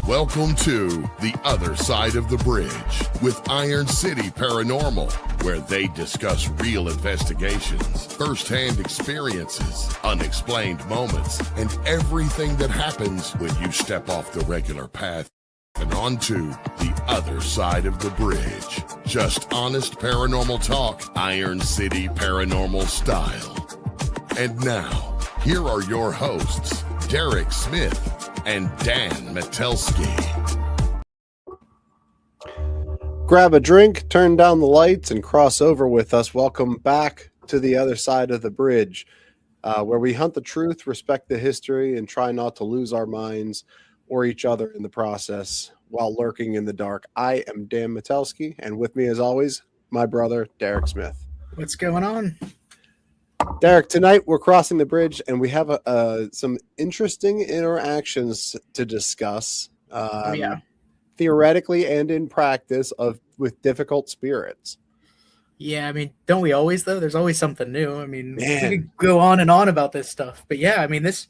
Welcome to The Other Side of the Bridge with Iron City Paranormal, where they discuss real investigations, first-hand experiences, unexplained moments, and everything that happens when you step off the regular path and onto the other side of the bridge. Just honest paranormal talk, Iron City Paranormal style. And now, here are your hosts, Derek Smith and Dan Metelsky. Grab a drink, turn down the lights, and cross over with us. Welcome back to the other side of the bridge, where we hunt the truth, respect the history, and try not to lose our minds or each other in the process while lurking in the dark. I am Dan Metelsky, and with me, as always, my brother, Derek Smith. What's going on? Derek, tonight we're crossing the bridge, and we have some interesting interactions to discuss. Theoretically and in practice with difficult spirits. Yeah, I mean, don't we always though? There's always something new. I mean, we could go on and on about this stuff, but yeah, I mean, this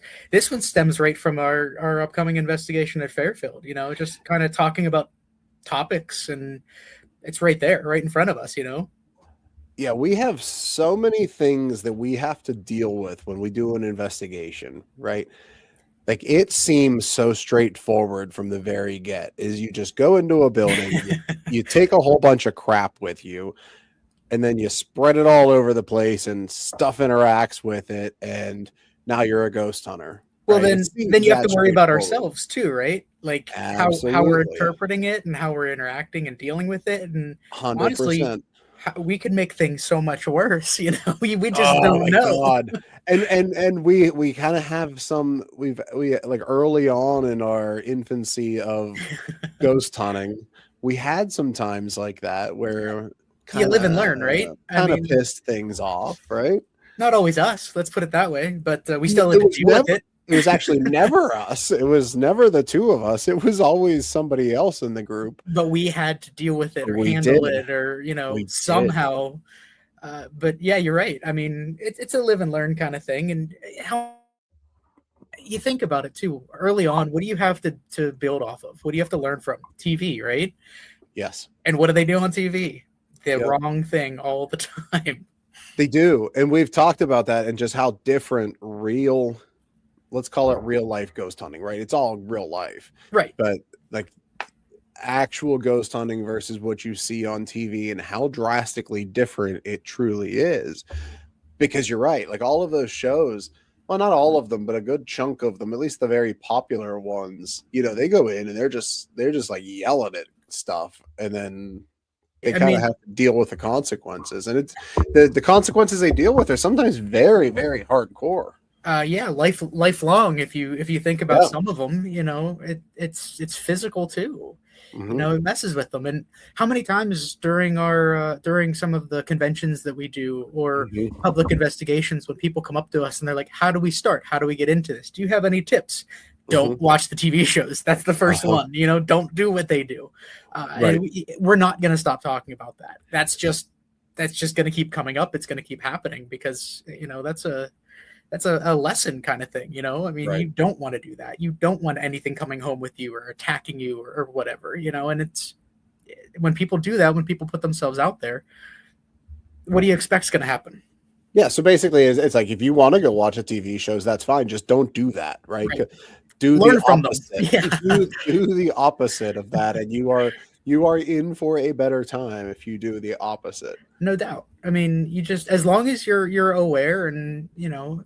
one stems right from our upcoming investigation at Fairfield. You know, just kind of talking about topics, and it's right there, right in front of us. You know. Yeah, we have so many things that we have to deal with when we do an investigation, right? Like, it seems so straightforward from the very get. Is you just go into a building, you take a whole bunch of crap with you, and then you spread it all over the place, and stuff interacts with it, and now you're a ghost hunter. Well, right? then you have to worry about ourselves too, right? Like how we're interpreting it and how we're interacting and dealing with it, and 100%. Honestly, we could make things so much worse, you know. We just don't know. God. And we kind of have we like early on in our infancy of ghost hunting, we had some times like that where you live and learn, right? Kind of pissed things off, right? Not always us, let's put it that way, but we still live and deal with it. It was actually never us. It was never the two of us. It was always somebody else in the group. But we had to deal with it or handle it or, you know, somehow. But yeah, you're right. I mean, it's a live and learn kind of thing. And how you think about it too, early on, what do you have to build off of? What do you have to learn from? TV, right? Yes. And what do they do on TV? The wrong thing all the time. They do. And we've talked about that and just how different let's call it real life ghost hunting, right? It's all real life. Right. But like actual ghost hunting versus what you see on TV and how drastically different it truly is. Because you're right. Like all of those shows, well, not all of them, but a good chunk of them, at least the very popular ones, you know, they go in and they're just like yelling at stuff. And then they kind of have to deal with the consequences. And it's the consequences they deal with are sometimes very, very hardcore. Lifelong. If you think about some of them, you know, it's physical too. Mm-hmm. You know, it messes with them. And how many times during some of the conventions that we do or public investigations, when people come up to us and they're like, "How do we start? How do we get into this? Do you have any tips?" Don't watch the TV shows. That's the first one. You know, don't do what they do. Right. And we're not going to stop talking about that. That's just going to keep coming up. It's going to keep happening because, you know, that's a lesson kind of thing, you know. I mean, You don't want to do that. You don't want anything coming home with you or attacking you or whatever, you know. And it's when people do that, when people put themselves out there, what do you expect is going to happen? Yeah. So basically, it's like if you want to go watch a TV shows, that's fine. Just don't do that, right? Learn from them. Yeah. do the opposite of that, and you are in for a better time if you do the opposite. No doubt. I mean, you just, as long as you're aware and, you know,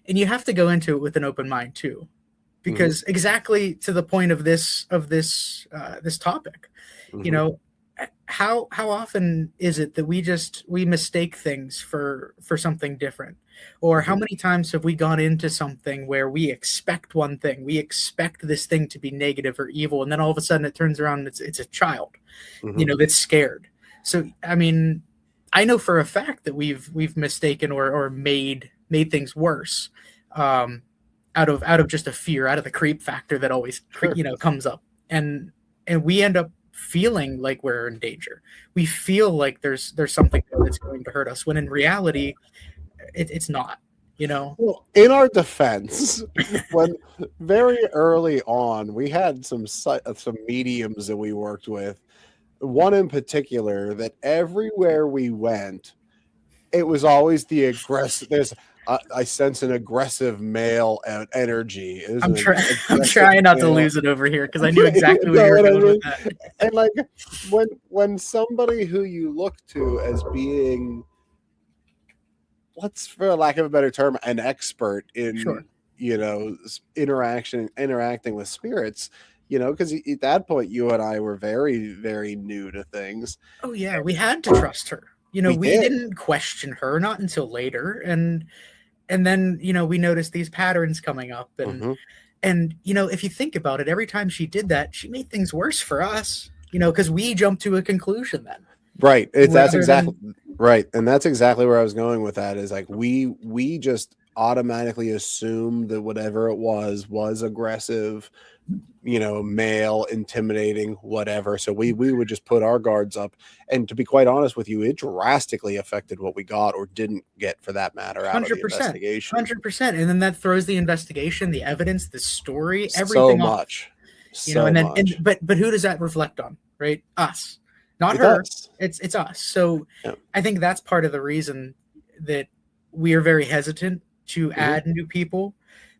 and you have to go into it with an open mind too, because exactly to the point of this topic, you know, how often is it that we mistake things for something different? Or how many times have we gone into something where we expect one thing, we expect this thing to be negative or evil, and then all of a sudden it turns around and it's a child, you know, that's scared. So, I mean, I know for a fact that we've mistaken or made things worse out of just a fear, out of the creep factor that always you know comes up, and we end up feeling like we're in danger. We feel like there's something that's going to hurt us, when in reality, it's not. you know. Well, in our defense, when very early on, we had some mediums that we worked with. One in particular that everywhere we went, it was always the aggressive. I sense an aggressive male energy. There's I'm an trying. I'm aggressive trying not to male. lose it over here because I knew You exactly where know you were what I going mean? with that. And like when somebody who you look to as being, let's, for lack of a better term, an expert in, Sure. interacting with spirits, because at that point you and I were very, very new to things. Oh yeah, we had to trust her. We We did. didn't question her not until later, and then we noticed these patterns coming up, Mhm. and if you think about it, every time she did that, she made things worse for us. Because we jumped to a conclusion then. Right. That's Rather exactly right. And that's exactly where I was going with that, is like we just automatically assumed that whatever it was aggressive, male, intimidating, whatever. So we would just put our guards up. And to be quite honest with you, it drastically affected what we got or didn't get, for that matter, out of the 100%, investigation. 100%, and then that throws the investigation, the evidence, the story, So everything off. much. And then much. but who does that reflect on? Right? Us. Not It her. does. It's us. So Yeah. I think that's part of the reason that we are very hesitant to add new people,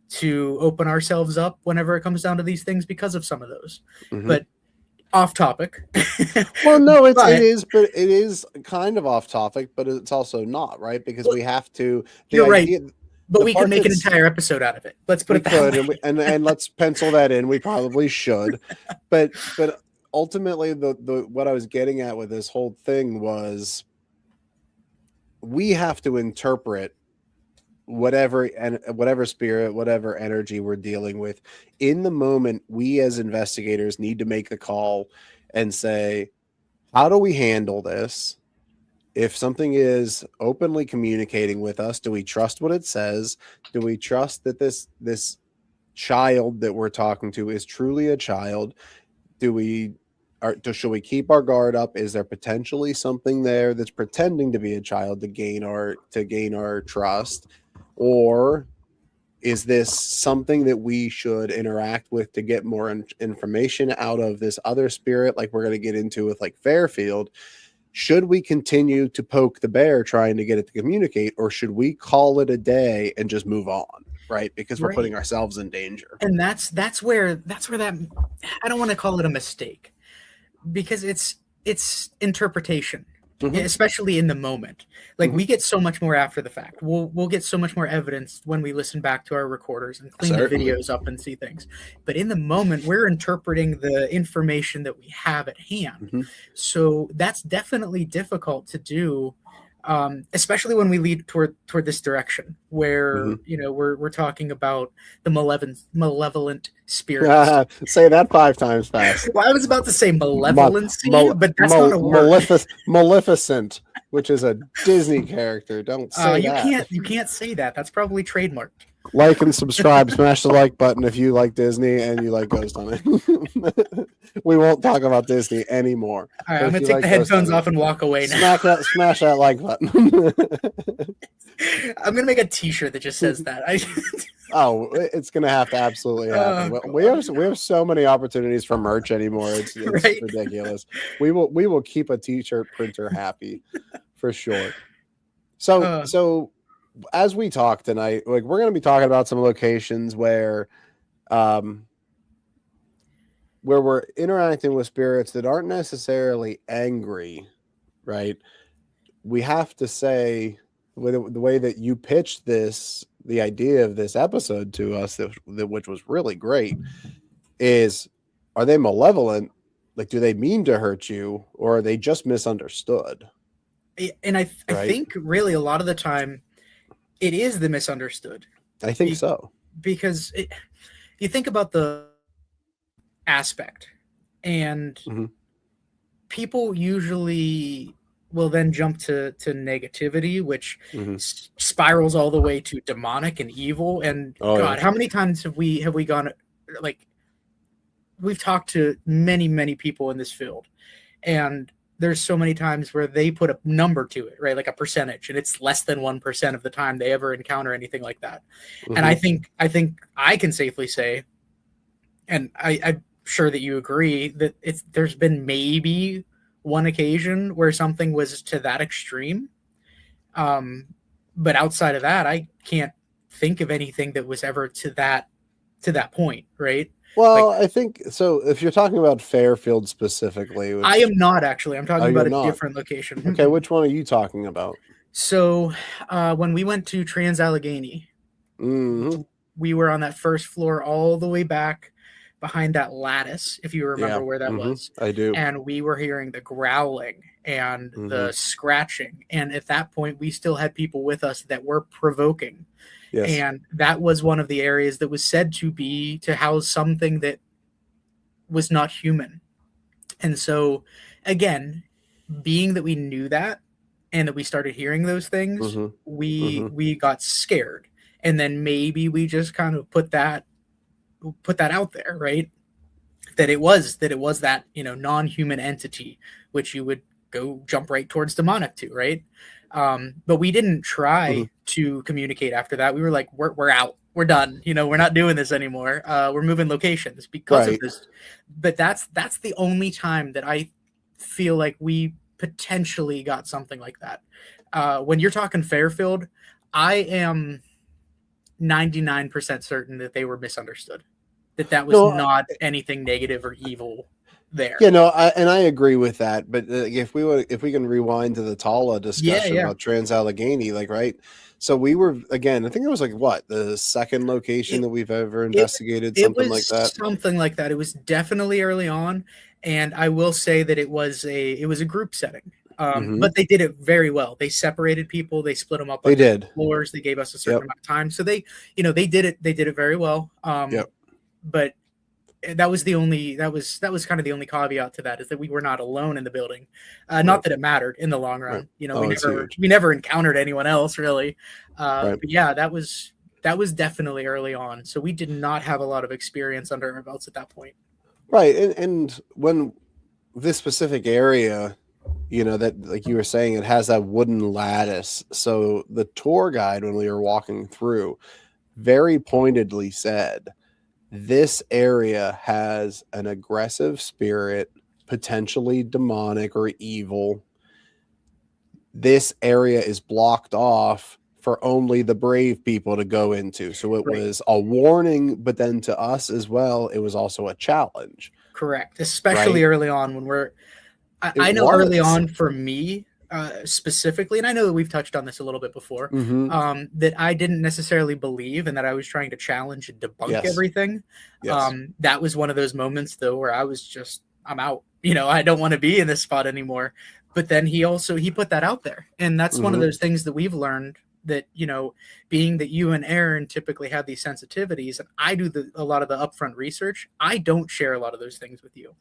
to open ourselves up whenever it comes down to these things, because of some of those. Mhm. But off topic. Well, no, it But- is, but it is kind of off topic, but it's also not, right? Because we have to. You're right. But the we could part make an that's- entire episode out of it. Let's put we it that could, way. and let's pencil that in. We probably should, but ultimately, the what I was getting at with this whole thing was, we have to interpret whatever spirit, whatever energy we're dealing with in the moment. We as investigators need to make the call and say, how do we handle this? If something is openly communicating with us, do we trust what it says? Do we trust that this child that we're talking to is truly a child? Should we keep our guard up? Is there potentially something there that's pretending to be a child to gain our trust? Or is this something that we should interact with to get more information out of this other spirit, like we're going to get into with like Fairfield? Should we continue to poke the bear trying to get it to communicate, or should we call it a day and just move on, right? Because we're putting ourselves in danger. And that's where that, I don't want to call it a mistake, because it's interpretation. Especially in the moment. Like we get so much more after the fact. We'll get so much more evidence when we listen back to our recorders and clean the videos up and see things. But in the moment, we're interpreting the information that we have at hand. So that's definitely difficult to do, especially when we lead toward this direction where we're talking about the malevolent spirits. Say that 5 times fast. Well, I was about to say malevolency, but that's not a word. Maleficent, which is a Disney character. Don't say that. You can't say that. That's probably trademarked. Like and subscribe. Smash the like button if you like Disney and you like Ghost Hunting. We won't talk about Disney anymore. All right, I'm gonna take the headphones off and walk away now. Smash that like button. I'm gonna make a T-shirt that just says that. Oh, it's gonna have to absolutely happen. We have so many opportunities for merch anymore. It's Right? ridiculous. We will keep a T-shirt printer happy for sure. So as we talk tonight, like we're gonna be talking about some locations where we're interacting with spirits that aren't necessarily angry, right? We have to say, with the way that you pitched the idea of this episode to us, which was really great, is, are they malevolent? Like, do they mean to hurt you, or are they just misunderstood? And I think really a lot of the time it is the misunderstood. I think so. Because you think about the aspect, and people usually will then jump to negativity, which spirals all the way to demonic and evil. And God, how many times have we gone, like, we've talked to many people in this field, and there's so many times where they put a number to it, right? Like a percentage, and it's less than 1% of the time they ever encounter anything like that. Mm-hmm. And I think I can safely say, and I'm sure that you agree, that there's been maybe one occasion where something was to that extreme. But outside of that, I can't think of anything that was ever to that point, right? Well, Like, I think so. If you're talking about Fairfield specifically, I am not actually. I'm talking you're about a not. different location. Okay, which one are you talking about? So, when we went to Trans Allegheny, Mm-hmm. we were on that first floor all the way back behind that lattice, if you remember Yeah, where that was. I do. And we were hearing the growling and the scratching. And at that point, we still had people with us that were provoking. Yes. And that was one of the areas that was said to house something that was not human. And so, again, being that we knew that and that we started hearing those things, we got scared. And then maybe we just kind of put that out there, right? That it was that, non-human entity, which you would go jump right towards demonic to, right? But we didn't try to communicate after that. We were like, we're out, we're done, we're not doing this anymore. We're moving locations because of this. But that's the only time that I feel like we potentially got something like that. When you're talking Fairfield, I am 99% certain that they were misunderstood. That was not anything negative or evil there. Yeah, no, I agree with that. But if we can rewind to the Tala discussion about Trans Allegheny, like, right? So we were, again, I think it was like the second location that we've ever investigated, something like that. Something like that. It was definitely early on, and I will say that it was a group setting. But they did it very well. They separated people. They split them up. They did floors. They gave us a certain amount of time. So they did it. They did it very well. But that was kind of the only caveat to that, is that we were not alone in the building. Not that it mattered in the long run. We never encountered anyone else really. But yeah, that was definitely early on. So we did not have a lot of experience under our belts at that point. Right. And when this specific area, that, like you were saying, it has that wooden lattice. So the tour guide, when we were walking through, very pointedly said, this area has an aggressive spirit, potentially demonic or evil. This area is blocked off for only the brave people to go into. So it was a warning, but then to us as well, it was also a challenge. Correct. Especially early on when I know early on for me, specifically, and I know that we've touched on this a little bit before, that I didn't necessarily believe, and that I was trying to challenge and debunk everything. That was one of those moments, though, where I was just, I'm out. I don't want to be in this spot anymore. But then he put that out there, and that's one of those things that we've learned, that being that you and Aaron typically have these sensitivities, and I do a lot of the upfront research, I don't share a lot of those things with you.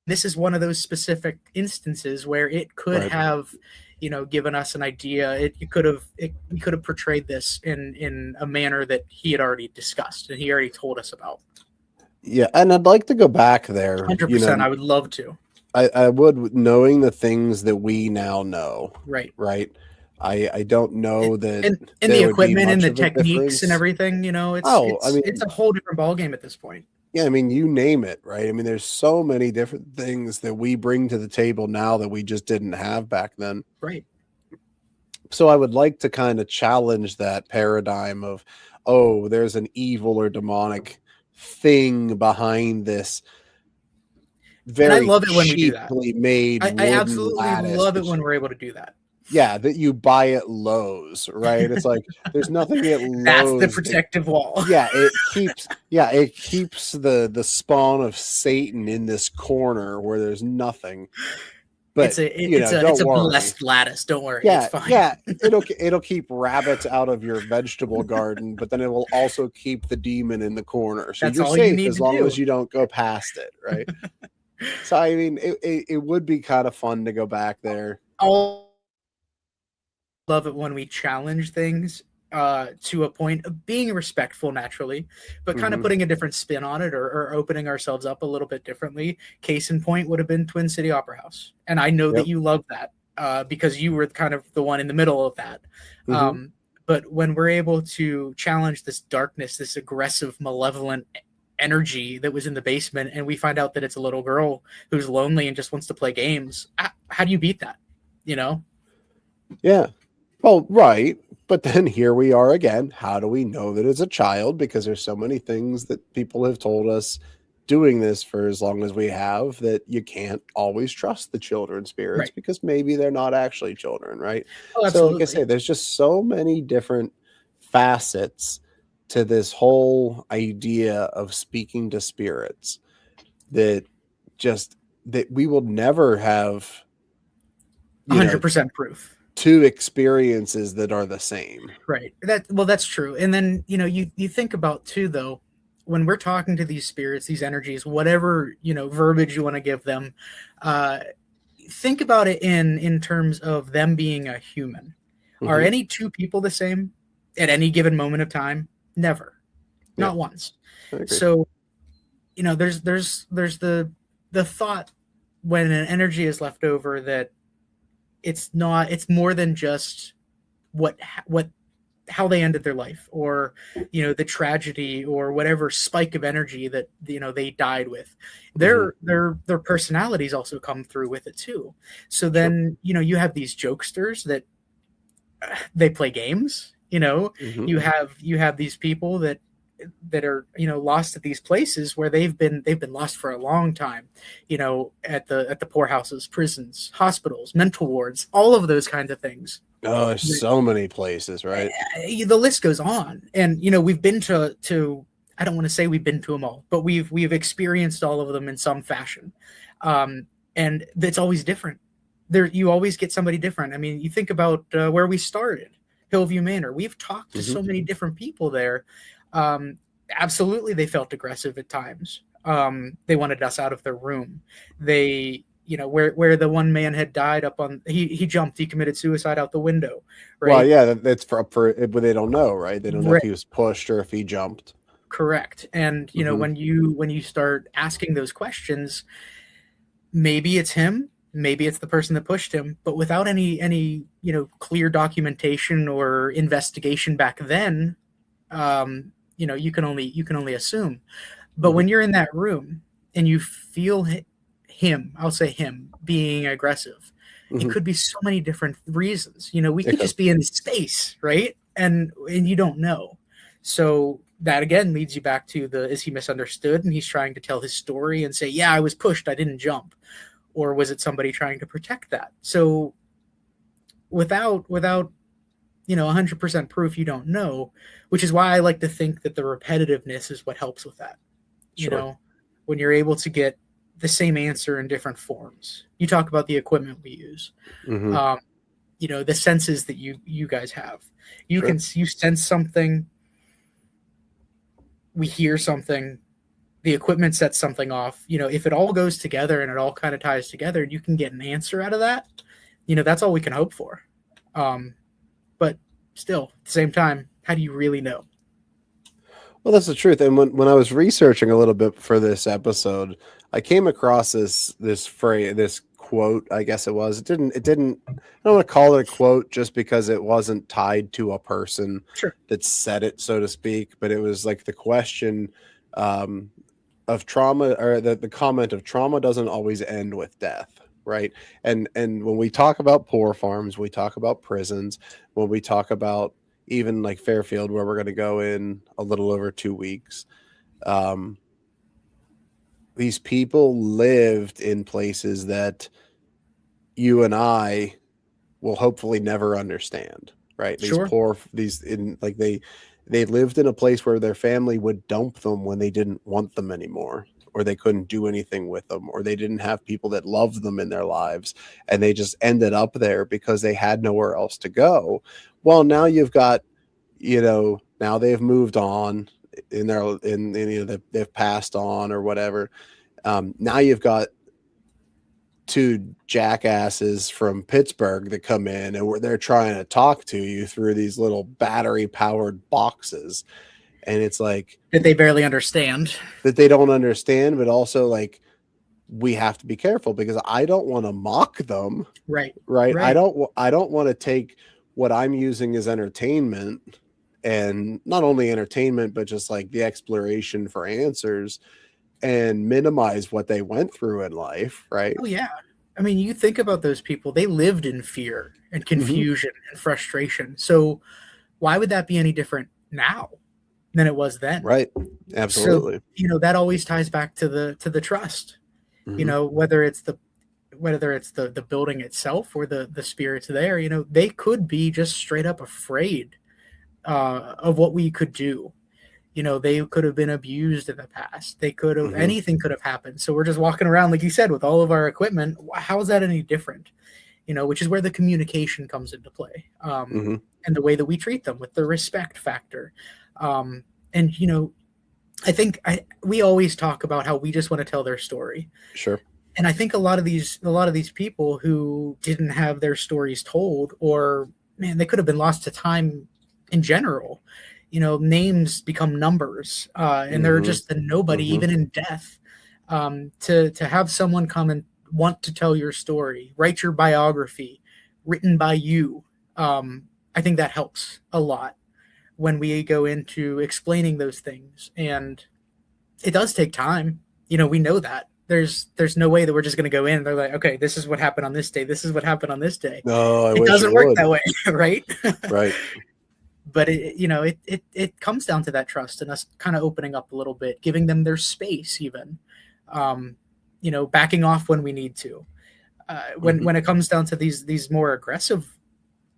This is one of those specific instances where it could have, given us an idea. We could have portrayed this in a manner that he had already discussed and he already told us about. Yeah, and I'd like to go back there. 100%. I would love to. I would, knowing the things that we now know. Right. I don't know that. And the equipment and the techniques and everything, it's a whole different ballgame at this point. Yeah, I mean, you name it, right? I mean, there's so many different things that we bring to the table now that we just didn't have back then. Right. So I would like to kind of challenge that paradigm of, there's an evil or demonic thing behind this. Very and I love it when we do that. Made. I absolutely love it when we're able to do that. Yeah, that you buy at Lowe's, right? It's like there's nothing at Lowe's. That's the protective wall. Yeah, it keeps the spawn of Satan in this corner where there's nothing. But it's a blessed lattice. Don't worry. Yeah, it's fine. Yeah, it'll keep rabbits out of your vegetable garden, but then it will also keep the demon in the corner. So you're safe as long as you don't go past it, right? So I mean, it would be kind of fun to go back there. Love it when we challenge things to a point of being respectful naturally, but kind of putting a different spin on it, or opening ourselves up a little bit differently. Case in point would have been Twin City Opera House. And I know that Yep. you love that because you were kind of the one in the middle of that. But when we're able to challenge this darkness, this aggressive, malevolent energy that was in the basement, and we find out that it's a little girl who's lonely and just wants to play games, how do you beat that? You know? Yeah. Well, right. But then here we are again. How do we know that it's a child? Because there's so many things that people have told us doing this for as long as we have, that you can't always trust the children spirits, Right. because maybe they're not actually children, right? Oh, So like I absolutely. say, there's just so many different facets to this whole idea of speaking to spirits that we will never have, you know, 100% proof. two experiences that are the same. Right. That's true. And then, you think about too, though, when we're talking to these spirits, these energies, whatever, verbiage you want to give them, think about it in terms of them being a human. Are any two people the same at any given moment of time? Never. Not once. I agree. So, there's the thought when an energy is left over that it's more than just how they ended their life, or the tragedy or whatever spike of energy that they died with. Their personalities also come through with it too. So then you have these jokesters that they play games. You have these people that are lost at these places where they've been lost for a long time, at the poorhouses, prisons, hospitals, mental wards, all of those kinds of things. Oh, there's so many places, right? The list goes on. And we've been to I don't want to say we've been to them all, but we've experienced all of them in some fashion. And it's always different. You always get somebody different. I mean, you think about where we started, Hillview Manor. We've talked to so many different people there. Absolutely, they felt aggressive at times. They wanted us out of their room. They, where the one man had died up on, he jumped, he committed suicide out the window. Right? Well, yeah, that's for but they don't know, right? They don't know if he was pushed or if he jumped. Correct. And when you start asking those questions, maybe it's him, maybe it's the person that pushed him, but without any clear documentation or investigation back then, you can only assume. But when you're in that room and you feel him, I'll say him, being aggressive, it could be so many different reasons. We could just be in space, right? And you don't know. So that again leads you back to is he misunderstood and he's trying to tell his story and say, yeah, I was pushed, I didn't jump. Or was it somebody trying to protect that? So without 100% proof, you don't know, which is why I like to think that the repetitiveness is what helps with that. When you're able to get the same answer in different forms. You talk about the equipment we use, the senses that you guys have. You sense something, we hear something, the equipment sets something off. If it all goes together and it all kind of ties together, you can get an answer out of that. That's all we can hope for. But still, at the same time, how do you really know? Well, that's the truth. And when I was researching a little bit for this episode, I came across this phrase, this quote, I guess it was. It didn't, I don't want to call it a quote just because it wasn't tied to a person that said it, so to speak, but it was like the question of trauma, or the comment of trauma doesn't always end with death. Right. And when we talk about poor farms, we talk about prisons, when we talk about even like Fairfield, where we're going to go in a little over 2 weeks. These people lived in places that you and I will hopefully never understand. Right. They lived in a place where their family would dump them when they didn't want them anymore, or they couldn't do anything with them, or they didn't have people that loved them in their lives, and they just ended up there because they had nowhere else to go. Well, now you've got, now they've moved on they've passed on or whatever. Now you've got two jackasses from Pittsburgh that come in and they're trying to talk to you through these little battery powered boxes. And it's like that they barely understand. that they don't understand, but also like we have to be careful because I don't want to mock them. Right. Right. Right. I don't want to take what I'm using as entertainment, and not only entertainment, but just like the exploration for answers, and minimize what they went through in life. Right. Oh yeah. I mean, you think about those people, they lived in fear and confusion and frustration. So why would that be any different now than it was then? Right. Absolutely. So, you know, that always ties back to the trust. You know, whether it's the building itself or the spirits there, you know, they could be just straight up afraid of what we could do. You know, they could have been abused in the past. They could have anything could have happened. So we're just walking around, like you said, with all of our equipment. How is that any different? You know, which is where the communication comes into play, and the way that we treat them with the respect factor. And you know, I think we always talk about how we just want to tell their story. Sure. And I think a lot of these people who didn't have their stories told, or man, they could have been lost to time in general. You know, names become numbers, and they're just a nobody, even in death. To have someone come and want to tell your story, write your biography, written by you, I think that helps a lot when we go into explaining those things. And it does take time. You know, we know that. There's no way that we're just going to go in and they're like, okay, this is what happened on this day. This is what happened on this day. No, it doesn't work that way, right? Right. But it comes down to that trust and us kind of opening up a little bit, giving them their space, even, you know, backing off when we need to. When it comes down to these more aggressive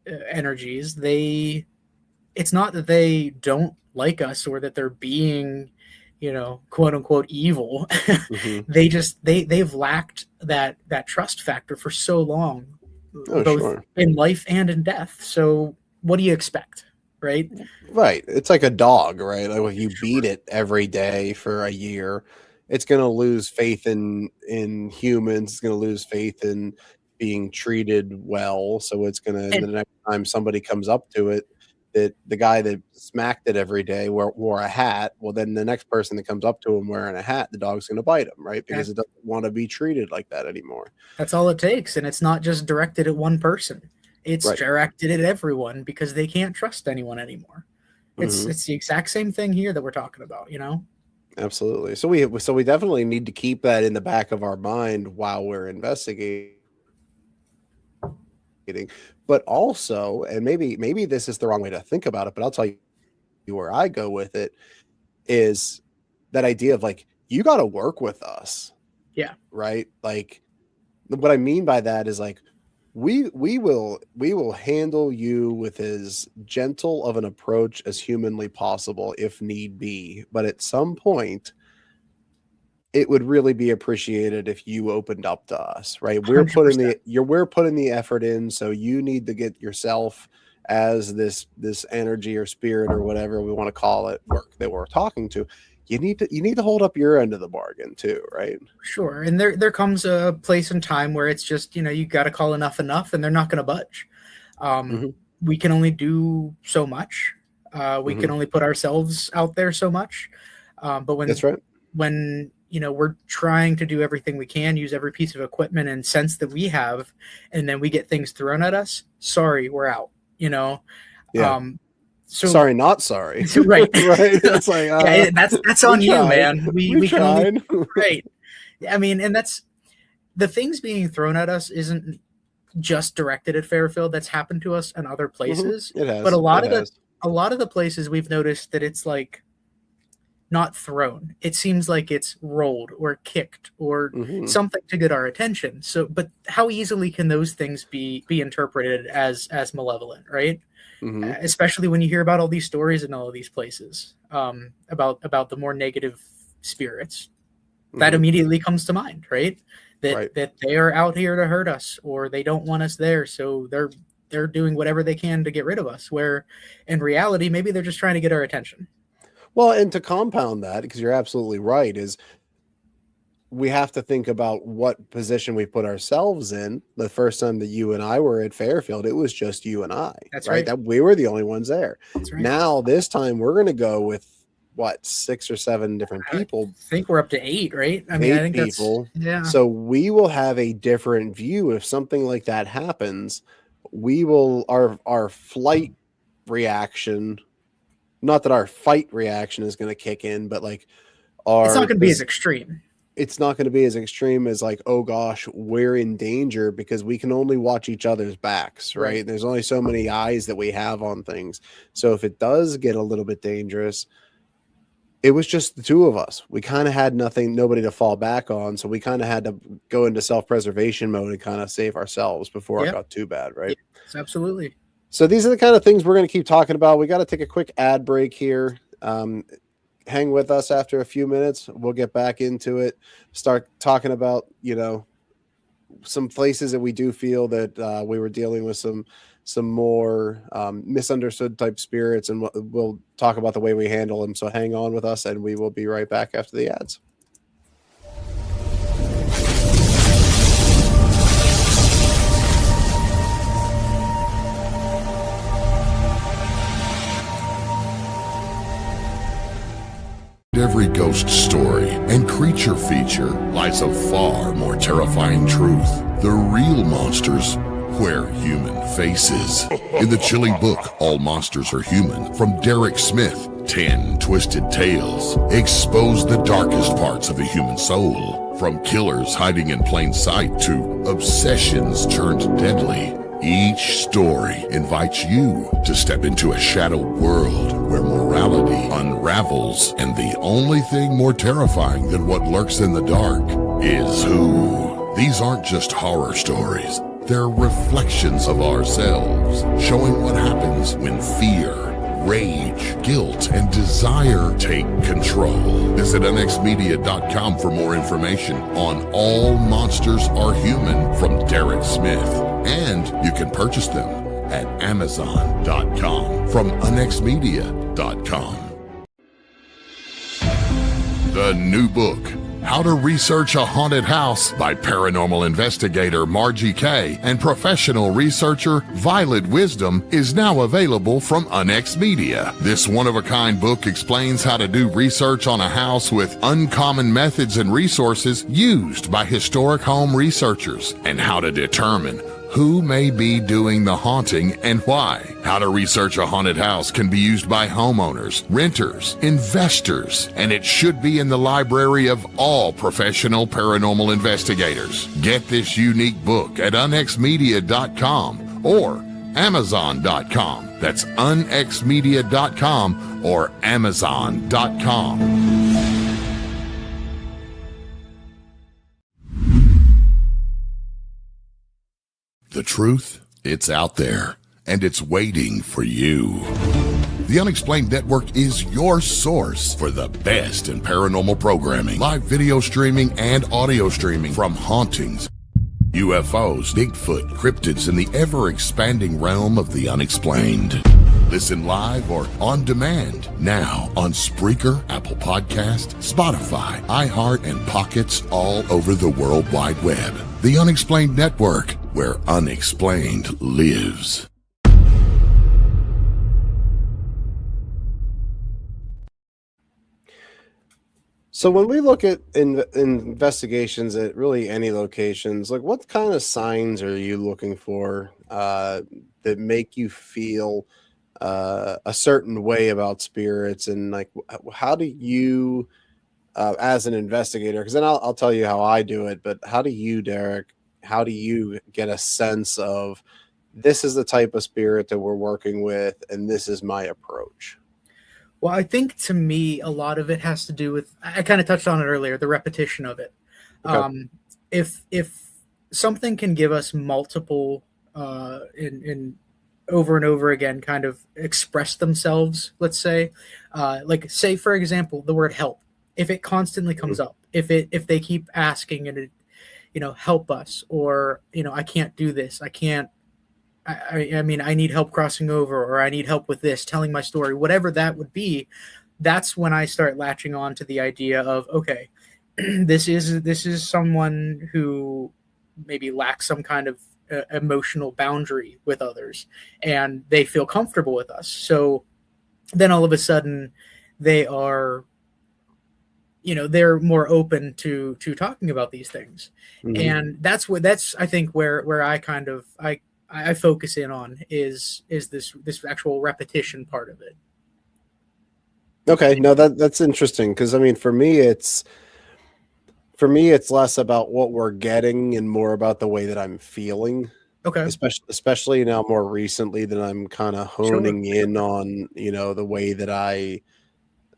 energies, it's not that they don't like us or that they're being, you know, quote unquote evil. They've lacked that trust factor for so long, both in life and in death. So what do you expect? Right. It's like a dog, right? Like if you beat it every day for a year, it's going to lose faith in humans. It's going to lose faith in being treated well. So it's going to, the next time somebody comes up to it, that the guy that smacked it every day wore a hat. Well, then the next person that comes up to him wearing a hat, the dog's going to bite him, right? Because it doesn't want to be treated like that anymore. That's all it takes. And it's not just directed at one person. It's directed at everyone because they can't trust anyone anymore. It's the exact same thing here that we're talking about, you know? Absolutely. So we definitely need to keep that in the back of our mind while we're investigating. But also, and maybe this is the wrong way to think about it, but I'll tell you where I go with it, is that idea of like, you got to work with us. Yeah. Right. Like what I mean by that is like, we will handle you with as gentle of an approach as humanly possible if need be. But at some point, it would really be appreciated if you opened up to us, right? We're 100%. We're putting the effort in, so you need to get yourself as this energy or spirit or whatever we want to call it that we're talking to. You need to hold up your end of the bargain too, right? Sure. And there comes a place and time where it's just, you know, you got to call enough, and they're not going to budge. We can only do so much. We can only put ourselves out there so much. But when that's right. When you know, we're trying to do everything we can, use every piece of equipment and sense that we have, and then we get things thrown at us. Sorry, we're out, you know? Yeah. So, sorry, not sorry. Right. Right. That's like, that's on you, man. We tried. Can only, right. I mean, and that's the things being thrown at us isn't just directed at Fairfield. That's happened to us in other places. It has. But a lot of the places we've noticed that it's like, not thrown. It seems like it's rolled or kicked or something to get our attention. So, but how easily can those things be interpreted as malevolent, right? Especially when you hear about all these stories in all of these places about the more negative spirits. That immediately comes to mind, right? That they are out here to hurt us, or they don't want us there, so they're doing whatever they can to get rid of us. Where in reality, maybe they're just trying to get our attention. Well, and to compound that, because you're absolutely right, is we have to think about what position we put ourselves in. The first time that you and I were at Fairfield, it was just you and I. That's right. That we were the only ones there. That's right. Now this time we're going to go with what, 6 or 7 different people. I think we're up to 8, right? I mean, 8 I think people. That's, yeah. So we will have a different view if something like that happens. We will our flight reaction, not that our fight reaction is going to kick in, but like it's not going to be as extreme. It's not going to be as extreme as like, oh gosh, we're in danger, because we can only watch each other's backs, right? There's only so many eyes that we have on things. So if it does get a little bit dangerous, it was just the two of us. We kind of had nobody to fall back on. So we kind of had to go into self-preservation mode and kind of save ourselves before it got too bad, right? Yes, absolutely. So these are the kind of things we're going to keep talking about. We got to take a quick ad break here. Hang with us after a few minutes. We'll get back into it, start talking about, some places that we do feel that we were dealing with some more misunderstood type spirits, and we'll talk about the way we handle them. So hang on with us, and we will be right back after the ads. Every ghost story and creature feature lies a far more terrifying truth. The real monsters wear human faces. In the chilling book, All Monsters Are Human, from Derek Smith, 10 Twisted Tales expose the darkest parts of the human soul. From killers hiding in plain sight to obsessions turned deadly. Each story invites you to step into a shadow world where morality unravels, and the only thing more terrifying than what lurks in the dark is who. These aren't just horror stories. They're reflections of ourselves, showing what happens when fear, rage, guilt, and desire take control. Visit unxmedia.com for more information on All Monsters Are Human from Derek Smith. And you can purchase them at Amazon.com from unxmedia.com. The new book, How to Research a Haunted House by paranormal investigator Margie Kay and professional researcher Violet Wisdom, is now available from Unx Media. This one-of-a-kind book explains how to do research on a house with uncommon methods and resources used by historic home researchers, and how to determine who may be doing the haunting and why. How to Research a Haunted House can be used by homeowners, renters, investors, and it should be in the library of all professional paranormal investigators. Get this unique book at unxmedia.com or Amazon.com. That's unxmedia.com or Amazon.com. The truth, it's out there, and it's waiting for you. The Unexplained Network is your source for the best in paranormal programming, live video streaming, and audio streaming from hauntings, UFOs, Bigfoot, cryptids, and the ever-expanding realm of the unexplained. Listen live or on demand now on Spreaker, Apple Podcast, Spotify, iHeart, and Pockets all over the World Wide Web. The Unexplained Network, where unexplained lives. So when we look at investigations at really any locations, like what kind of signs are you looking for that make you feel a certain way about spirits? And like, how do you, as an investigator, because then I'll tell you how I do it, but how do you, Derek, how do you get a sense of this is the type of spirit that we're working with and this is my approach? Well, I think to me, a lot of it has to do with, I kind of touched on it earlier, the repetition of it. Okay. If something can give us multiple in over and over again kind of express themselves, let's say, like say, for example, the word help, if it constantly comes up, if they keep asking and it, help us, or, I can't do this. I mean, I need help crossing over, or I need help with this, telling my story, whatever that would be. That's when I start latching on to the idea of, okay, this is someone who maybe lacks some kind of emotional boundary with others, and they feel comfortable with us. So then all of a sudden, they are, they're more open to talking about these things. Mhm. And that's I think where I kind of I focus in on is this actual repetition part of it. Okay, no, that's interesting, because I mean, for me it's less about what we're getting and more about the way that I'm feeling, Okay. especially now more recently that I'm kind of Sure. honing in on, the way that I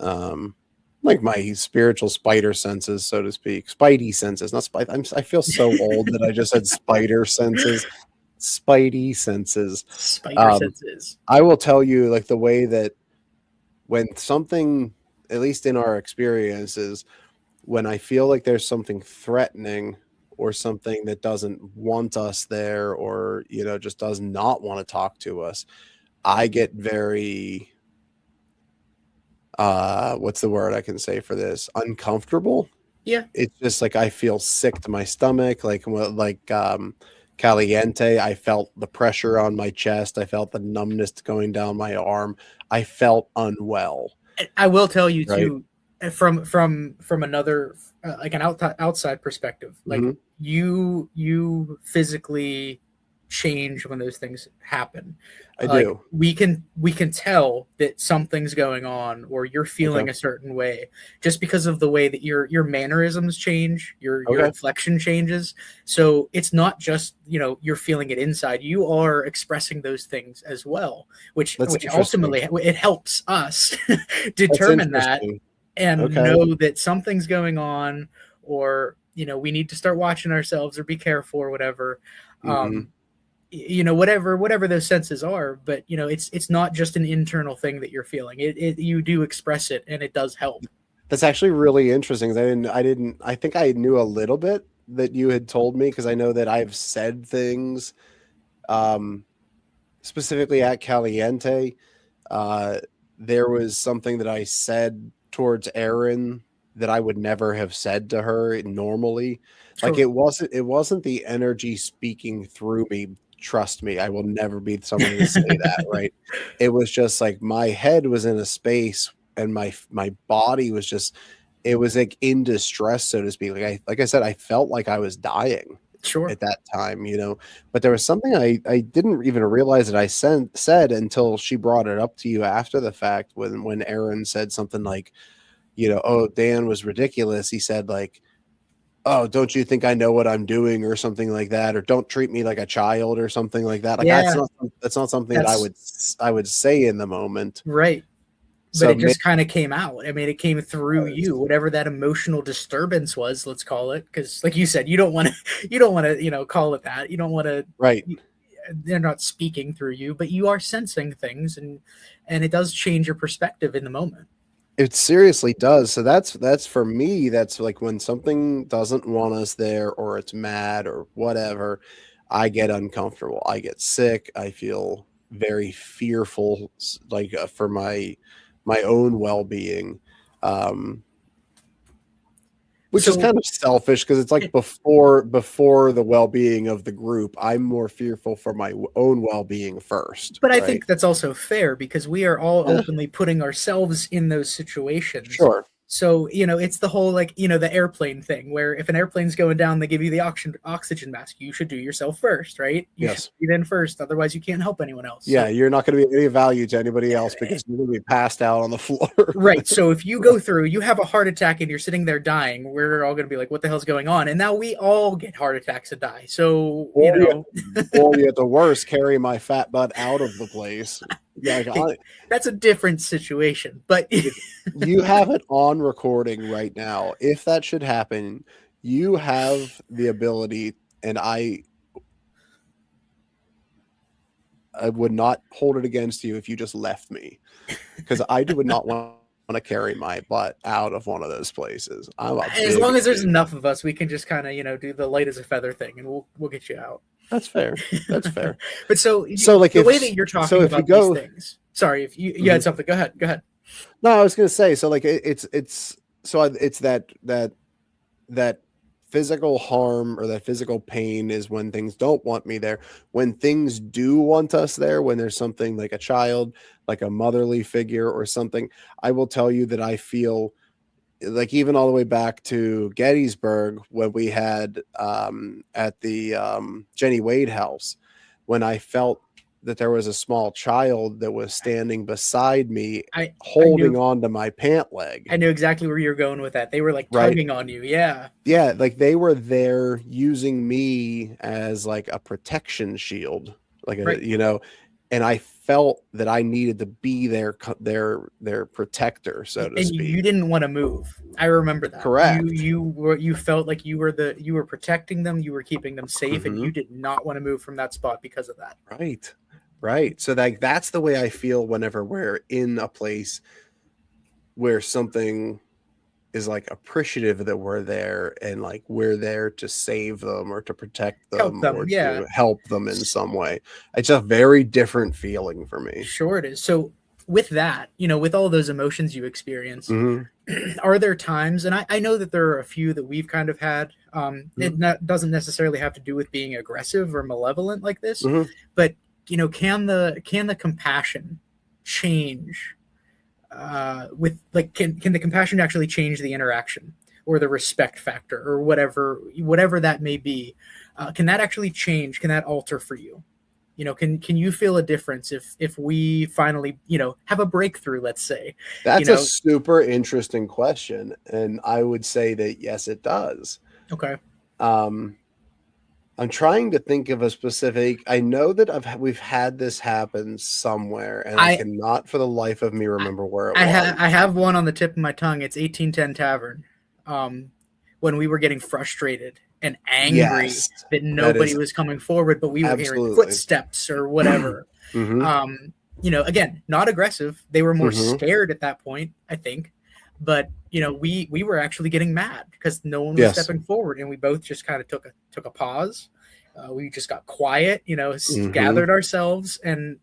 um like my spiritual spider senses, so to speak. Spidey senses, not spidey. I feel so old that I just said spider senses. Spidey senses. Spider Um senses. I will tell you, like, the way that when something, at least in our experiences, when I feel like there's something threatening or something that doesn't want us there, or, just does not want to talk to us, I get very, what's the word I can say for this? Uncomfortable. Yeah. It's just like I feel sick to my stomach, caliente. I felt the pressure on my chest. I felt the numbness going down my arm. I felt unwell, I will tell you right? too, from another like an outside perspective, like Mhm. you physically change when those things happen. I Like do. we can tell that something's going on, or you're Okay. feeling a certain way, just because of the way that your mannerisms change, your Okay. inflection changes. So it's not just, you're feeling it inside, you are expressing those things as well, which That's interesting. ultimately it helps us That's determine that interesting. and Okay. know that something's going on, or we need to start watching ourselves or be careful or whatever. Mhm. um whatever those senses are, but it's not just an internal thing that you're feeling. You do express it, and it does help. That's actually really interesting, 'cause I think I knew a little bit that you had told me, because I know that I've said things, um, specifically at Caliente. Uh, there was something that I said towards Erin that I would never have said to her normally. Like, Sure. it wasn't the energy speaking through me. Trust me, I will never be someone to say that, right? It was just like my head was in a space, and my body was just, it was like in distress, so to speak. Like I said, I felt like I was dying Sure. at that time. But there was something I didn't even realize that I said until she brought it up to you after the fact, when Aaron said something like, "Oh, Dan was ridiculous." He said, like, "Oh, don't you think I know what I'm doing?" or something like that, or "Don't treat me like a child," or something like that. Like, Yeah. that's not something that That's I would say in the moment. right. But So it maybe just kind of came out. I mean, it came through you, whatever that emotional disturbance was, let's call it, because like you said, you don't want to you don't want to call it that. You don't want to, right. they're not speaking through you, but you are sensing things, and it does change your perspective in the moment. It seriously does. So that's for me, that's like when something doesn't want us there, or it's mad or whatever, I get uncomfortable. I get sick. I feel very fearful, like, for my own well-being. Um which is So kind of selfish, because it's like before the well-being of the group, I'm more fearful for my own well-being first, but I right? think that's also fair, because we are all Yeah, openly putting ourselves in those situations. sure. So, it's the whole, like, the airplane thing, where if an airplane's going down, they give you the oxygen mask. You should do yourself first, right? You should Yes. breathe in first. Otherwise, you can't help anyone else. So, Yeah, you're not gonna be of any value to anybody else, because you're gonna be passed out on the floor. right. So if you go through, you have a heart attack and you're sitting there dying, we're all going to be like, what the hell's going on? And now we all get heart attacks and die. So, Or you at the worst, carry my fat butt out of the place. Yeah, like, that's a different situation. But if you have it on recording right now, if that should happen, you have the ability, and I would not hold it against you if you just left me, because I would not want to carry my butt out of one of those places. I'm a as big long as there's dude. enough of us, we can just kind of, do the light as a feather thing, and we'll get you out. That's fair. That's fair. But so So, like, the way that you're talking if you about these go, things. Sorry, if you Mhm. had something. Go ahead. Go ahead. No, I was gonna say, so, like, it's so it's that that physical harm or that physical pain is when things don't want me there. When things do want us there, when there's something like a child, like a motherly figure or something, I will tell you that I feel like, even all the way back to Gettysburg, when we had at the Jenny Wade house, when I felt that there was a small child that was standing beside me, I holding on to my pant leg. I knew exactly where you're going with that. They were like Right. tugging on you. Yeah. Yeah, like they were there using me as like a protection shield, like Right. and I felt that I needed to be their protector, so to And speak. you didn't want to move. I remember that. Correct. You felt like you were protecting them, you were keeping them safe, and Mhm. you did not want to move from that spot because of that. Right. So that's the way I feel whenever we're in a place where something is like appreciative that we're there, and like we're there to save them or to protect them, Help them, or yeah. to help them in some way. It's a very different feeling for me. Sure it is. So with that, with all those emotions you experience, Mhm. are there times, and I know that there are a few that we've kind of had, doesn't necessarily have to do with being aggressive or malevolent like this, Mhm. but can the compassion change with like can the compassion actually change the interaction or the respect factor or whatever that may be? Can that actually change? Can that alter for you? Can you feel a difference if we finally have a breakthrough, let's say? That's a super interesting question, and I would say that yes, it does. Okay. I'm trying to think of a specific. I know that we've had this happen somewhere, and I cannot for the life of me remember where it was. I have one on the tip of my tongue. It's 1810 Tavern. When we were getting frustrated and angry that nobody was coming forward, but we were hearing footsteps or whatever. Again, not aggressive. They were more scared at that point, I think. But we were actually getting mad because no one was stepping forward, and we both just kind of took a pause. We just got quiet, gathered ourselves, and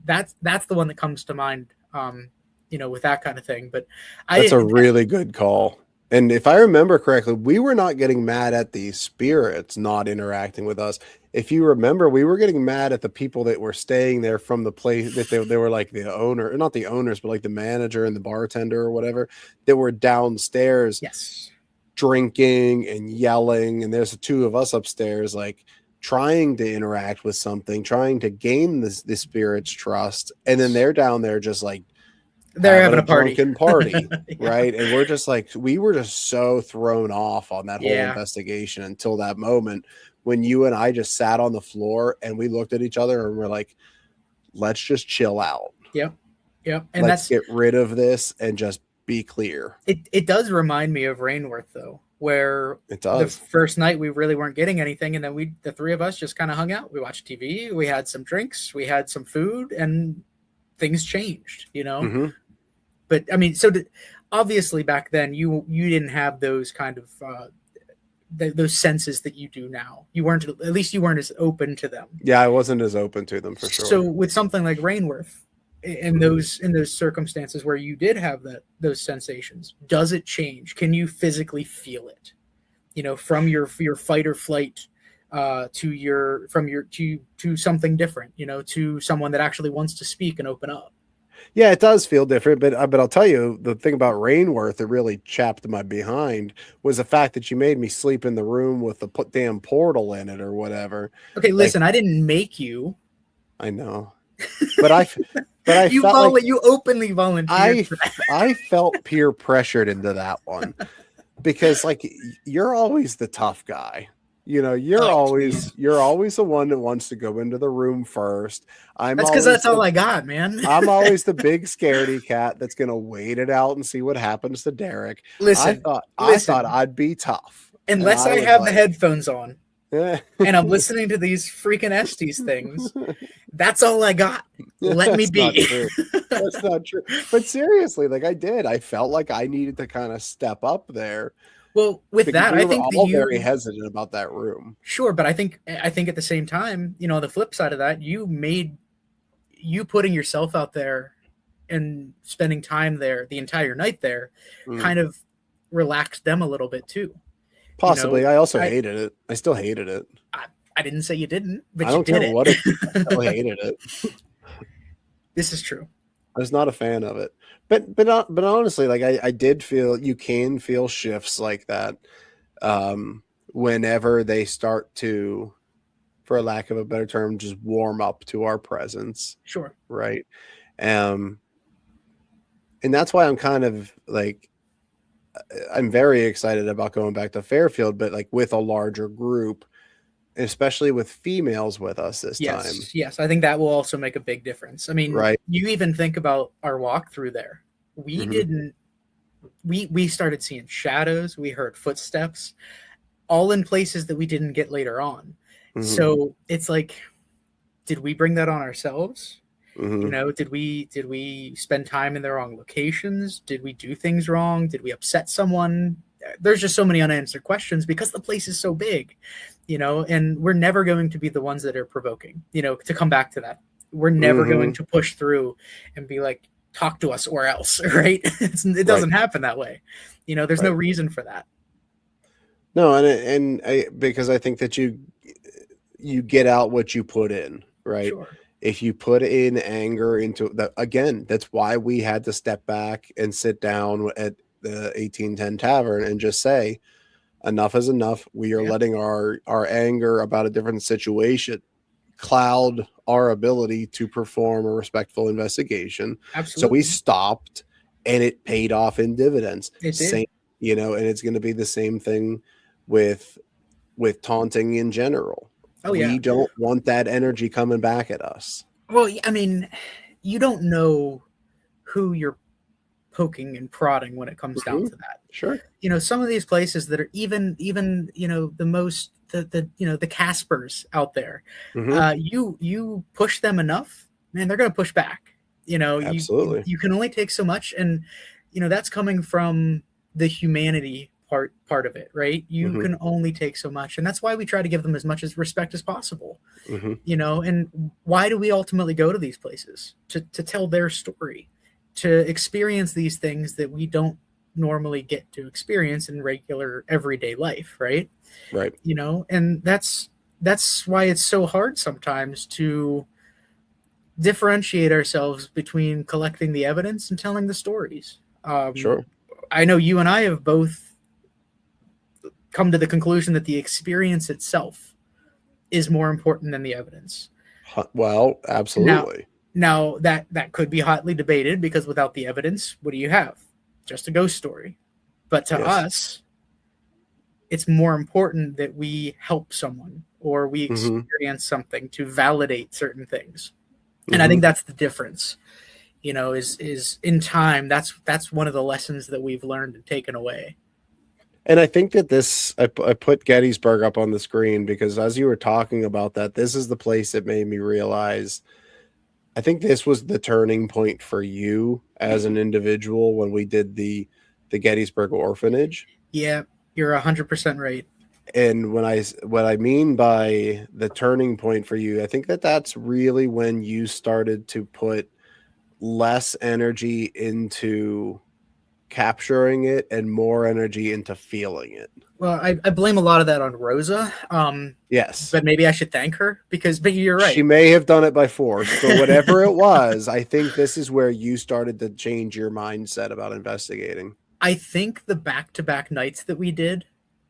that's the one that comes to mind. With that kind of thing. But that's a really good call. And if I remember correctly, we were not getting mad at the spirits not interacting with us. If you remember, we were getting mad at the people that were staying there from the place, that they were like the owner, not the owners, but like the manager and the bartender or whatever, that were downstairs drinking and yelling. And there's the two of us upstairs, like trying to interact with something, trying to gain the spirit's trust. And then they're down there just like, they're having a drunken party. Right. And we're just like, we were just so thrown off on that whole investigation until that moment when you and I just sat on the floor and we looked at each other and we're like, let's just chill out. Yep. And let's get rid of this and just be clear. It does remind me of Rainworth, though, where it does. The first night we really weren't getting anything, and then the three of us just kind of hung out. We watched TV, we had some drinks, we had some food, and things changed, But I mean, obviously back then you didn't have those kind of those senses that you do now. You weren't as open to them. Yeah, I wasn't as open to them for sure. So with something like Rainworth, in those circumstances where you did have those sensations, does it change? Can you physically feel it? From your fight or flight to something different. To someone that actually wants to speak and open up. Yeah, it does feel different, but I'll tell you, the thing about Rainworth that really chapped my behind was the fact that you made me sleep in the room with the damn portal in it or whatever. Okay, listen, I didn't make you. I know, but I you openly volunteered. I felt peer pressured into that one because like you're always the tough guy. You're always the one that wants to go into the room first. That's because that's all I got, man. I'm always the big scaredy cat that's gonna wait it out and see what happens to Derek. Listen, I thought I'd be tough. Unless I have the headphones on and I'm listening to these freaking Estes things. That's all I got. Let me be. That's not true. But seriously, like I felt like I needed to kind of step up there. Well, with that, I think all very hesitant about that room. Sure, but I think at the same time, the flip side of that, you putting yourself out there and spending time there the entire night there kind of relaxed them a little bit too. Possibly. I also hated it. I still hated it. I didn't say you didn't, but I you don't did care it. what it. I still hated it. This is true. I was not a fan of it. But honestly, like I did feel you can feel shifts like that whenever they start to, for lack of a better term, just warm up to our presence. Sure. Right. And that's why I'm kind of like, I'm very excited about going back to Fairfield, but like with a larger group, especially with females with us this time. Yes, I think that will also make a big difference. I mean, right. You even think about our walk through there. We didn't. We started seeing shadows. We heard footsteps, all in places that we didn't get later on. So it's like, did we bring that on ourselves? Did we spend time in the wrong locations? Did we do things wrong? Did we upset someone? There's just so many unanswered questions because the place is so big, and we're never going to be the ones that are provoking, to come back to that. We're never going to push through and be like, talk to us or else, right? It doesn't happen that way. There's no reason for that. No, because I think that you get out what you put in, right? Sure. If you put in anger into that, again, that's why we had to step back and sit down at the 1810 Tavern and just say, enough is enough. We are letting our anger about a different situation cloud our ability to perform a respectful investigation. Absolutely. So we stopped, and it paid off in dividends. It did. And it's going to be the same thing with taunting in general. We don't want that energy coming back at us. Well, I mean, you don't know who you're poking and prodding when it comes down to that. Sure. Some of these places that are even the most the Caspers out there, you push them enough, man, they're going to push back. Absolutely. You can only take so much, and that's coming from the humanity part of it, right? You can only take so much, and that's why we try to give them as much as respect as possible. And why do we ultimately go to these places? To tell their story, to experience these things that we don't normally get to experience in regular everyday life, right? And that's why it's so hard sometimes to differentiate ourselves between collecting the evidence and telling the stories. Sure. I know you and I have both come to the conclusion that the experience itself is more important than the evidence. Well, absolutely. Now that could be hotly debated, because without the evidence, what do you have? Just a ghost story. But to us, it's more important that we help someone or we experience something to validate certain things. And I think that's the difference. Is in time, that's one of the lessons that we've learned and taken away. And I think that I put Gettysburg up on the screen because as you were talking about that, this is the place that made me realize, I think this was the turning point for you as an individual when we did the Gettysburg orphanage. Yeah, you're 100% right. And what I mean by the turning point for you, I think that's really when you started to put less energy into capturing it and more energy into feeling it. Well, I blame a lot of that on Rosa. Yes. But maybe I should thank her but you're right. She may have done it by force, but whatever it was, I think this is where you started to change your mindset about investigating. I think the back-to-back nights that we did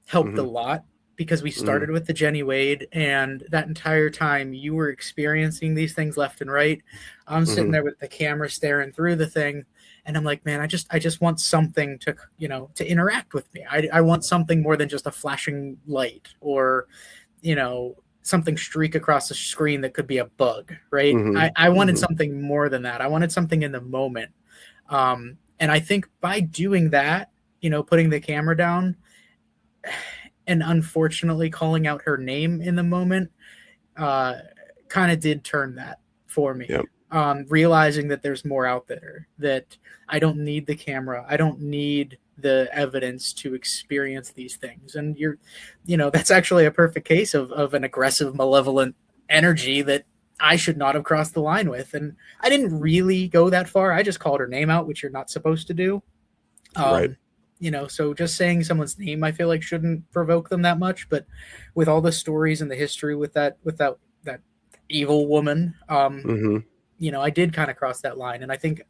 helped a lot, because we started with the Jenny Wade, and that entire time you were experiencing these things left and right. I'm sitting there with the camera staring through the thing, and I'm like, man, I just want something to, to interact with me. I want something more than just a flashing light or, something streak across the screen that could be a bug, right? I wanted something more than that. I wanted something in the moment. And I think by doing that, putting the camera down and unfortunately calling out her name in the moment, kind of did turn that for me. Yep. Realizing that there's more out there, that I don't need the camera. I don't need the evidence to experience these things. And that's actually a perfect case of an aggressive, malevolent energy that I should not have crossed the line with. And I didn't really go that far. I just called her name out, which you're not supposed to do. Right. so just saying someone's name, I feel like shouldn't provoke them that much. But with all the stories and the history with that evil woman, I did kind of cross that line, and I think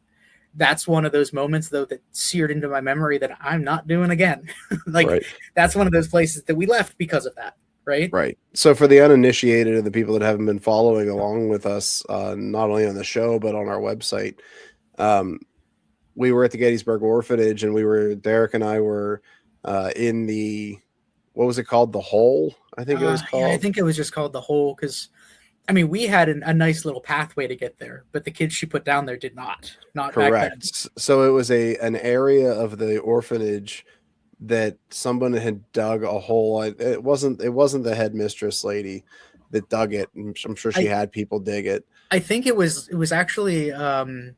that's one of those moments though that seared into my memory that I'm not doing again. Like Right. that's one of those places that we left because of that. Right. Right. So for the uninitiated and the people that haven't been following along with us, not only on the show but on our website, we were at the Gettysburg Orphanage, and Derek and I were in the, what was it called? The Hole, I think it was called. Yeah, I think it was just called the Hole because, I mean, we had a nice little pathway to get there, but the kids she put down there did not. Not correct. Back then. So it was an area of the orphanage that someone had dug a hole. It wasn't the headmistress lady that dug it. I'm sure she had people dig it. I think it was actually the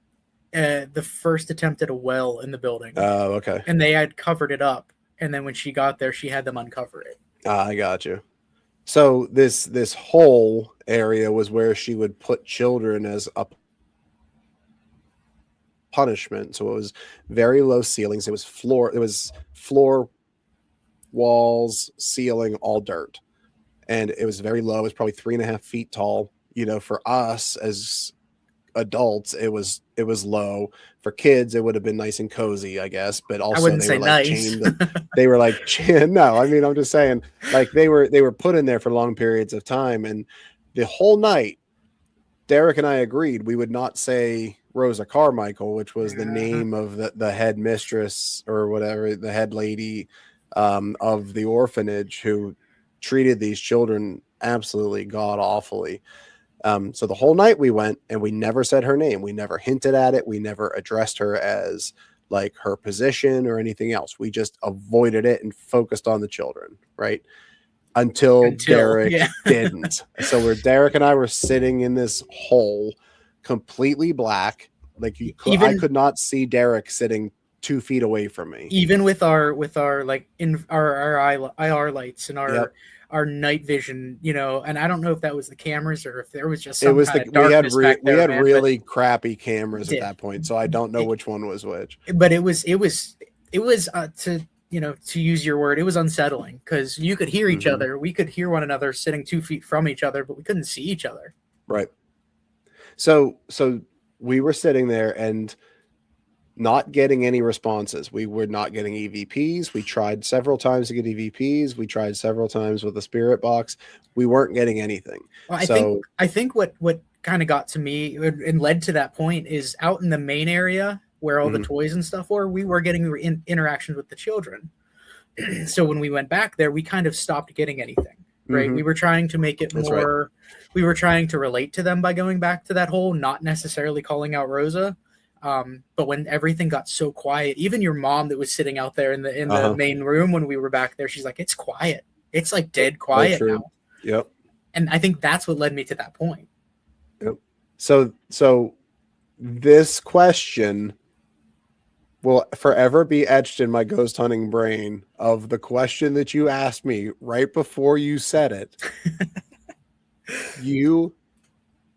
first attempt at a well in the building. Oh, okay. And they had covered it up, and then when she got there, she had them uncover it. I got you. So this whole area was where she would put children as a punishment. So it was very low ceilings. It was floor, walls, ceiling, all dirt. And it was very low. It was probably 3.5 feet tall. For us as adults, it was low. For kids, it would have been nice and cozy, I guess. But also, I wouldn't they say were like nice. chained. They were like, no, I mean, I'm just saying, like they were put in there for long periods of time, and the whole night, Derek and I agreed we would not say Rosa Carmichael, which was the name of the head mistress or whatever, the head lady of the orphanage, who treated these children absolutely god awfully. So the whole night we went, and we never said her name. We never hinted at it. We never addressed her as like her position or anything else. We just avoided it and focused on the children, right? Until Derek didn't. So Derek and I were sitting in this hole, completely black. Like I could not see Derek sitting 2 feet away from me. Even with our like in our IR lights and our night vision, and I don't know if that was the cameras or if there was just some kind of darkness back there. We had really crappy cameras at that point, so I don't know which one was which. But it was to use your word, it was unsettling because you could hear each other. We could hear one another sitting 2 feet from each other, but we couldn't see each other. Right. So we were sitting there and not getting any responses. We were not getting EVPs. We tried several times to get EVPs. We tried several times with a spirit box. We weren't getting anything. Well, I think what kind of got to me and led to that point is out in the main area where all the toys and stuff were, we were getting interactions with the children. So when we went back there, we kind of stopped getting anything, right? We were trying to make it more, we were trying to relate to them by going back to that hole, not necessarily calling out Rosa. But when everything got so quiet, even your mom that was sitting out there in the main room when we were back there, she's like, it's quiet. It's like dead quiet now. Yep. And I think that's what led me to that point. Yep. So this question will forever be etched in my ghost hunting brain of the question that you asked me right before you said it.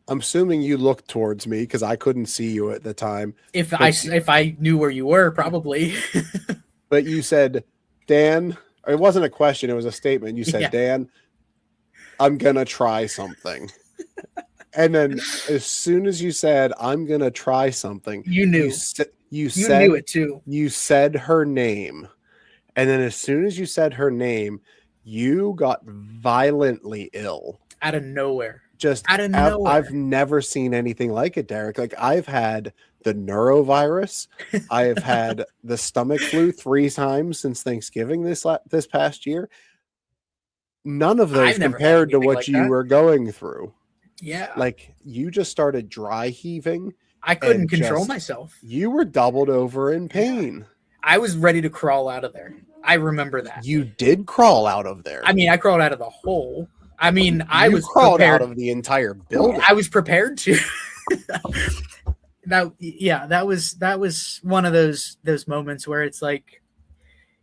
I'm assuming you looked towards me because I couldn't see you at the time. If I knew where you were, probably. But you said, Dan, it wasn't a question, it was a statement. You said, Dan, I'm going to try something. And then as soon as you said, I'm going to try something, you knew. You knew it too. You said her name. And then as soon as you said her name, you got violently ill. Out of nowhere. Just out of nowhere. I've never seen anything like it, Derek. Like I've had the neurovirus. I have had the stomach flu 3 times since Thanksgiving this past year. None of those compared to what you were going through. Yeah. Like you just started dry heaving. I couldn't control myself. You were doubled over in pain. I was ready to crawl out of there. I remember that. You did crawl out of there. I mean, I crawled out of the hole. I mean, I was crawled out of the entire building. I was prepared to. That was one of those moments where it's like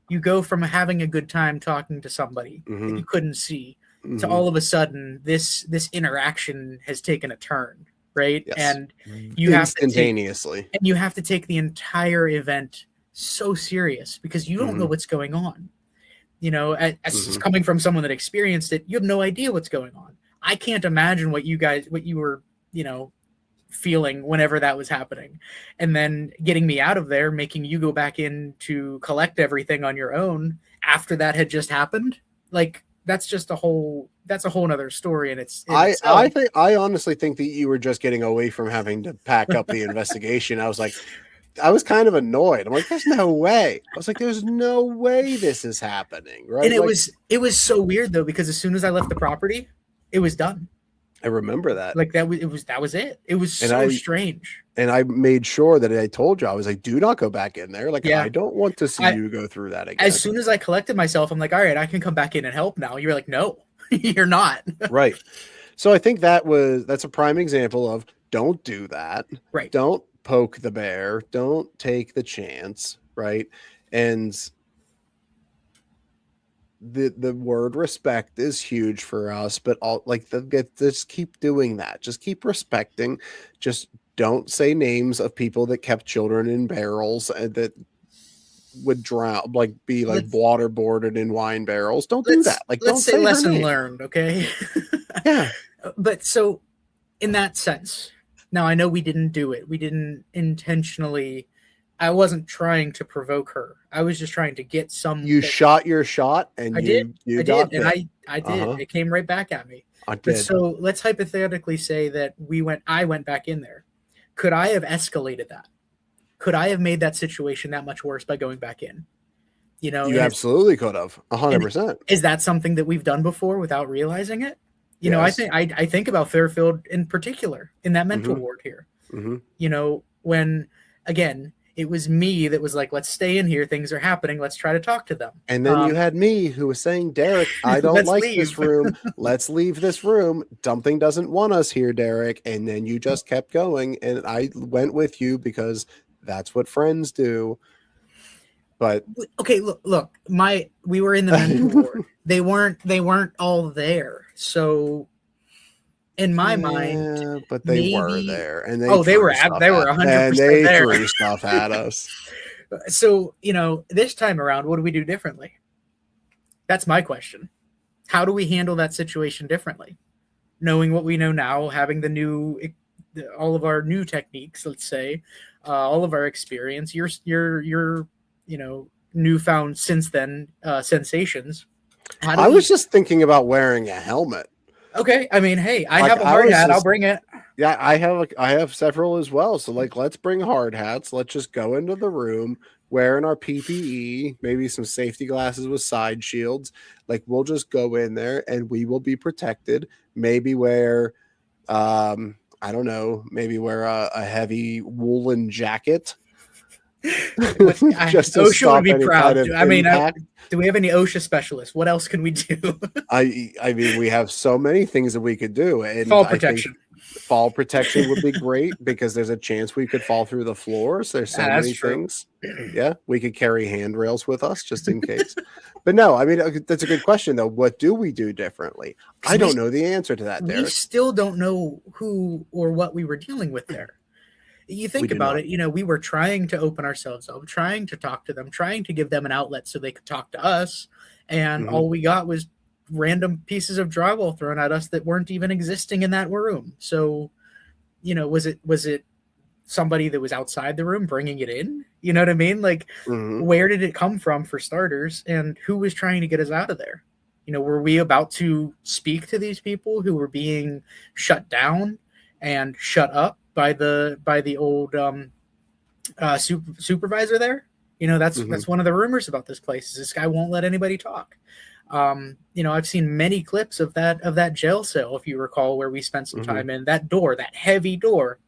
you go from having a good time talking to somebody that you couldn't see to all of a sudden this interaction has taken a turn, right? Yes. And you instantaneously. You have to take the entire event so serious because you don't know Mhm. what's going on. You know, as Mhm. coming from someone that experienced it, you have no idea what's going on. I can't imagine what you were, you know, feeling whenever that was happening. And then getting me out of there, making you go back in to collect everything on your own after that had just happened. Like that's a whole nother story in I itself. think I honestly think that you were just getting away from having to pack up the investigation. I was kind of annoyed. I'm like, there's no way. I was like, there's no way this is happening, And right? Like, it was so weird though, because as soon as I left the property, it was done. I remember that, Like that was it. It was and so strange. I made sure that I told you, I was like, do not go back in there. Like, Yeah. I don't want to see I you go through that again. As soon as I collected myself, I'm like, all right, I can come back in and help now. You're like, no, you're not. Right. So I think that's a prime example of don't do that. Right. Don't poke the bear. Don't take the chance. Right. And the word respect is huge for us, but just keep doing that. Just keep respecting. Just don't say names of people that kept children in barrels and that would drown, like be like Let's waterboarded in wine barrels. Don't do that. Like, let's don't say say her lesson name. learned, okay? Yeah. But so in that sense, now I know we didn't do it. We didn't intentionally. I wasn't trying to provoke her. I was just trying to get some. You shot your shot and I did. you I got did, and bit. I did. Uh-huh. It came right back at me. I But did. so let's hypothetically say that I went back in there. Could I have escalated that? Could I have made that situation that much worse by going back in? You know, You absolutely could have 100%. is that something that we've done before without realizing it? You know, Yes. I think about Fairfield in particular in that mental Mhm. ward here. Mm-hmm. You know, when again it was me that was like, let's stay in here. Things are happening. Let's try to talk to them. And then you had me who was saying, Derek, I don't Let's like leave. this room. Let's leave this room. Something doesn't want us here, Derek. And then you just kept going. And I went with you because that's what friends do. But okay, look, we were in the mental ward. They weren't all there. So in my mind, but they were maybe there, and they they were 100% there. threw stuff at us. So, you know, this time around, what do we do differently? That's my question. How do we handle that situation differently? Knowing what we know now, having all of our new techniques, let's say, all of our experience, your you know, newfound since then sensations. I was just thinking about wearing a helmet. Okay, I mean, hey, I Like, have a hard hat. I'll bring it. Yeah, I have several as well. So like, let's bring hard hats. Let's just go into the room wearing our PPE, maybe some safety glasses with side shields. Like, we'll just go in there and we will be protected. Maybe wear, I don't know, maybe wear a heavy woolen jacket. Just OSHA would be proud. I mean, do we have any OSHA specialists? What else can we do? I mean, we have so many things that we could do. And fall protection. Fall protection would be great because there's a chance we could fall through the floors. There's so many things. Yeah, we could carry handrails with us just in case. But no, I mean, that's a good question though. What do we do differently? I don't know the answer to that, Derek. We still don't know who or what we were dealing with there. You think about it, you know, we were trying to open ourselves up, trying to talk to them, trying to give them an outlet so they could talk to us. And all we got was random pieces of drywall thrown at us that weren't even existing in that room. So, you know, was it somebody that was outside the room bringing it in? You know what I mean? Like, where did it come from for starters? And who was trying to get us out of there? You know, were we about to speak to these people who were being shut down and shut up by the old supervisor there? You know, that's one of the rumors about this place. Is this guy won't let anybody talk. You know, I've seen many clips of that jail cell, if you recall, where we spent some time in. That door, that heavy door,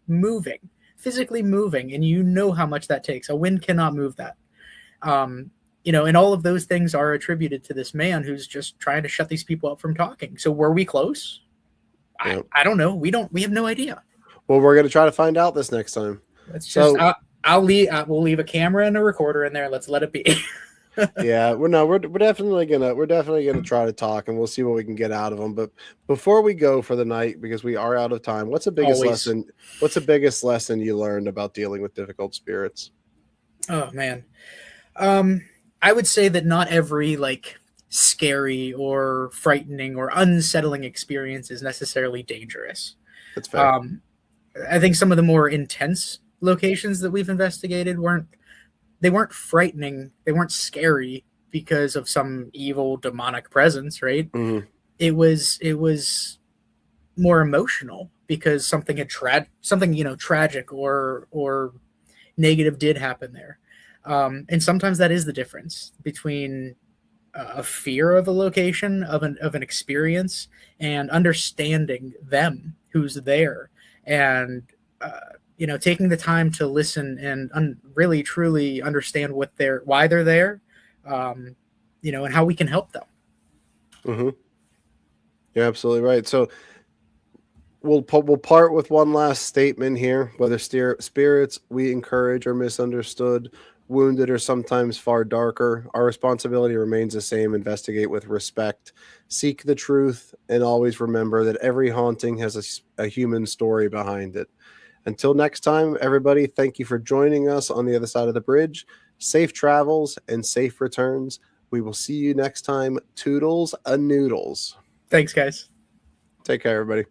physically moving, and you know how much that takes. A wind cannot move that. You know, and all of those things are attributed to this man who's just trying to shut these people up from talking. So were we close? I don't know. We have no idea. Well, we're gonna try to find out this next time. We'll leave a camera and a recorder in there. Let's let it be. Yeah, we're definitely gonna try to talk, and we'll see what we can get out of them. But before we go for the night, because we are out of time, what's the biggest lesson you learned about dealing with difficult spirits? Oh man. Um, I would say that not every like scary or frightening or unsettling experience is necessarily dangerous. That's fair. Um, I think some of the more intense locations that we've investigated weren't frightening, they weren't scary because of some evil demonic presence, right? Hmm. It was more emotional because something tragic or negative did happen there. And sometimes that is the difference between a fear of a location, of an experience, and understanding them, who's there, and taking the time to listen and really truly understand why they're there, um, and how we can help them. Hmm. You're absolutely right. So we'll part with one last statement here. Whether spirits we encourage are misunderstood, wounded, or sometimes far darker, our responsibility remains the same: investigate with respect, seek the truth, and always remember that every haunting has a human story behind it. Until next time, everybody, thank you for joining us on the other side of the bridge. Safe travels and safe returns. We will see you next time. Toodles a noodles. Thanks, guys. Take care, everybody.